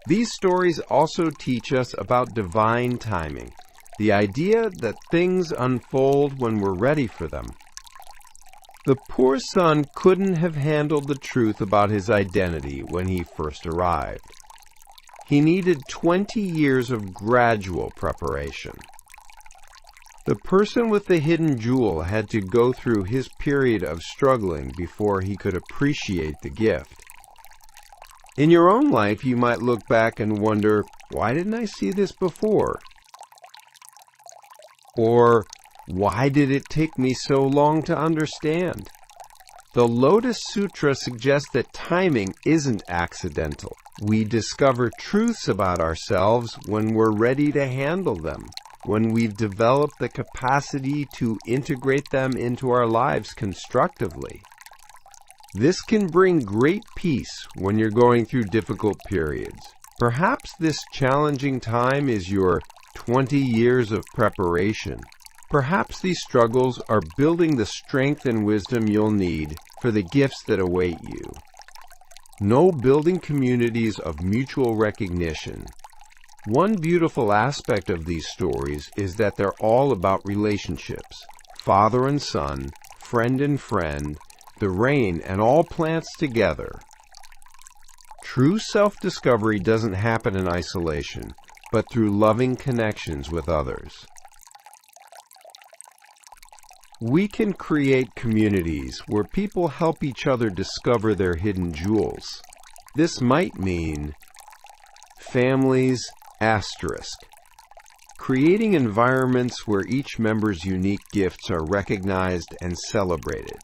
These stories also teach us about divine timing, the idea that things unfold when we're ready for them. The poor son couldn't have handled the truth about his identity when he first arrived. He needed 20 years of gradual preparation. The person with the hidden jewel had to go through his period of struggling before he could appreciate the gift. In your own life, you might look back and wonder, why didn't I see this before? Or, why did it take me so long to understand? The Lotus Sutra suggests that timing isn't accidental. We discover truths about ourselves when we're ready to handle them, when we've developed the capacity to integrate them into our lives constructively. This can bring great peace when you're going through difficult periods. Perhaps this challenging time is your 20 years of preparation. Perhaps these struggles are building the strength and wisdom you'll need for the gifts that await you. Know building communities of mutual recognition. One beautiful aspect of these stories is that they're all about relationships. Father and son, friend and friend, the rain and all plants together. True self-discovery doesn't happen in isolation, but through loving connections with others. We can create communities where people help each other discover their hidden jewels. This might mean families asterisk. Creating environments where each member's unique gifts are recognized and celebrated.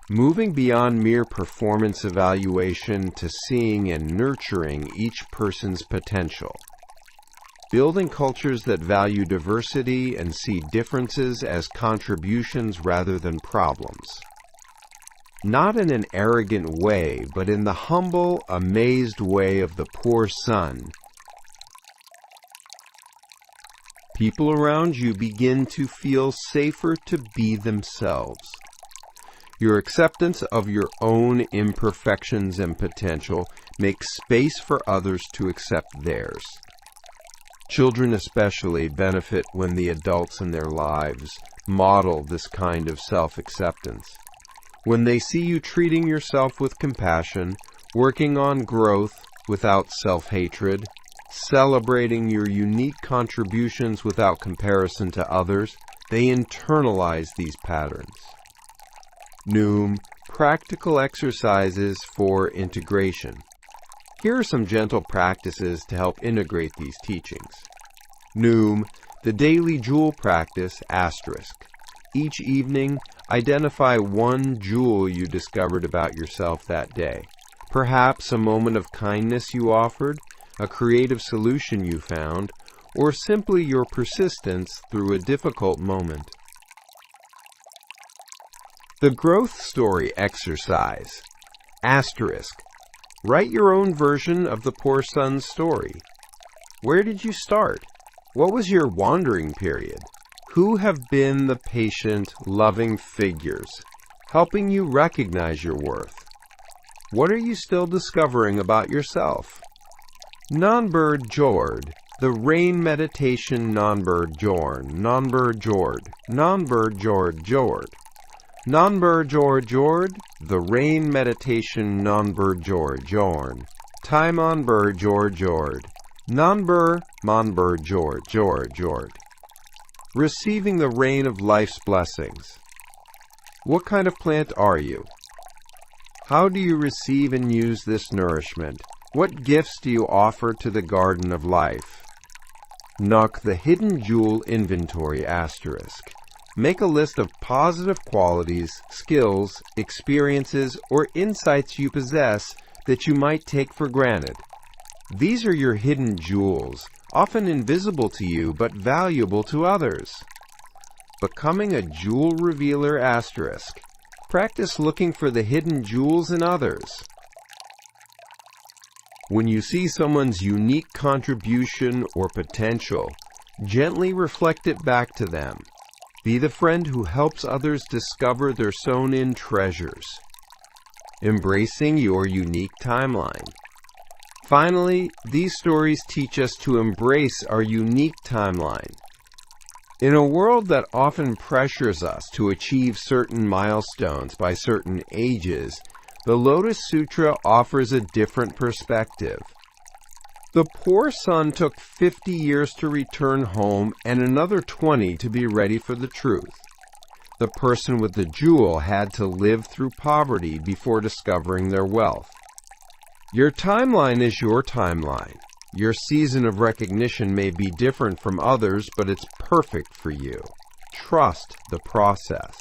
Moving beyond mere performance evaluation to seeing and nurturing each person's potential. Building cultures that value diversity and see differences as contributions rather than problems. Not in an arrogant way, but in the humble, amazed way of the poor son. People around you begin to feel safer to be themselves. Your acceptance of your own imperfections and potential makes space for others to accept theirs. Children especially benefit when the adults in their lives model this kind of self-acceptance. When they see you treating yourself with compassion, working on growth without self-hatred, celebrating your unique contributions without comparison to others, they internalize these patterns. Noom, practical exercises for integration. Here are some gentle practices to help integrate these teachings. Noom, the daily jewel practice, asterisk. Each evening, identify one jewel you discovered about yourself that day. Perhaps a moment of kindness you offered, a creative solution you found, or simply your persistence through a difficult moment. The growth story exercise. Asterisk. Write your own version of the poor son's story. Where did you start? What was your wandering period? Who have been the patient, loving figures, helping you recognize your worth? What are you still discovering about yourself? Non-bird Jord, the rain meditation non-bird Jorn, non-bird Jord, non-bird Jord Jord. Non-bird Jord Jord, the rain meditation non-bird Jord Jorn. Time on bird Jord Jord, non-bird mon-bird Jord Jord Jord. Receiving the rain of life's blessings. What kind of plant are you? How do you receive and use this nourishment? What gifts do you offer to the garden of life? Knock the hidden jewel inventory asterisk. Make a list of positive qualities, skills, experiences, or insights you possess that you might take for granted. These are your hidden jewels, often invisible to you but valuable to others. Becoming a jewel revealer asterisk. Practice looking for the hidden jewels in others. When you see someone's unique contribution or potential, gently reflect it back to them. Be the friend who helps others discover their sown-in treasures. Embracing your unique timeline. Finally, these stories teach us to embrace our unique timeline. In a world that often pressures us to achieve certain milestones by certain ages, the Lotus Sutra offers a different perspective. The poor son took 50 years to return home and another 20 to be ready for the truth. The person with the jewel had to live through poverty before discovering their wealth. Your timeline is your timeline. Your season of recognition may be different from others, but it's perfect for you. Trust the process.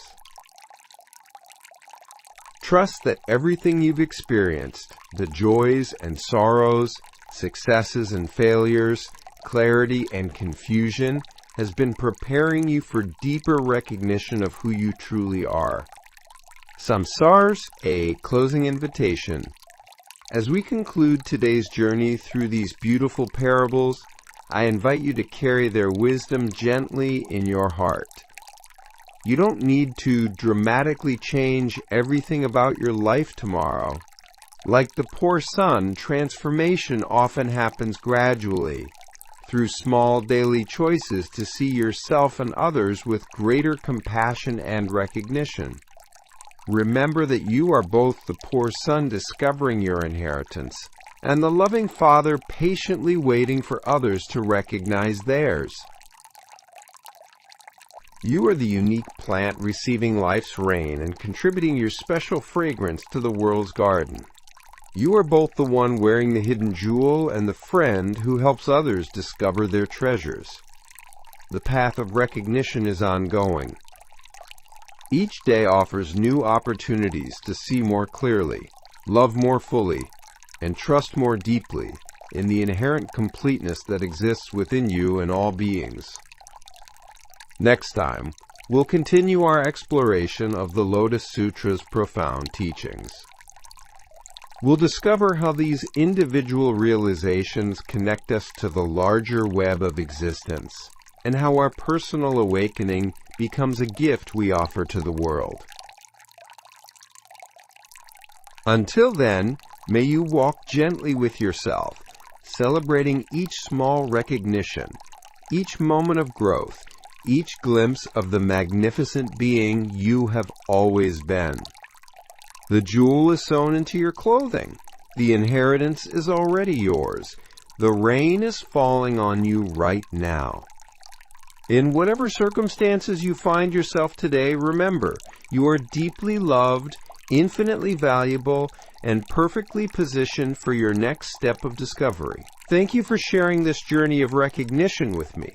Trust that everything you've experienced, the joys and sorrows, successes and failures, clarity and confusion, has been preparing you for deeper recognition of who you truly are. Samsars, a closing invitation. As we conclude today's journey through these beautiful parables, I invite you to carry their wisdom gently in your heart. You don't need to dramatically change everything about your life tomorrow. Like the poor son, transformation often happens gradually, through small daily choices to see yourself and others with greater compassion and recognition. Remember that you are both the poor son discovering your inheritance and the loving father patiently waiting for others to recognize theirs. You are the unique plant receiving life's rain and contributing your special fragrance to the world's garden. You are both the one wearing the hidden jewel and the friend who helps others discover their treasures. The path of recognition is ongoing. Each day offers new opportunities to see more clearly, love more fully, and trust more deeply in the inherent completeness that exists within you and all beings. Next time, we'll continue our exploration of the Lotus Sutra's profound teachings. We'll discover how these individual realizations connect us to the larger web of existence, and how our personal awakening becomes a gift we offer to the world. Until then, may you walk gently with yourself, celebrating each small recognition, each moment of growth, each glimpse of the magnificent being you have always been. The jewel is sewn into your clothing. The inheritance is already yours. The rain is falling on you right now. In whatever circumstances you find yourself today, remember, you are deeply loved, infinitely valuable, and perfectly positioned for your next step of discovery. Thank you for sharing this journey of recognition with me.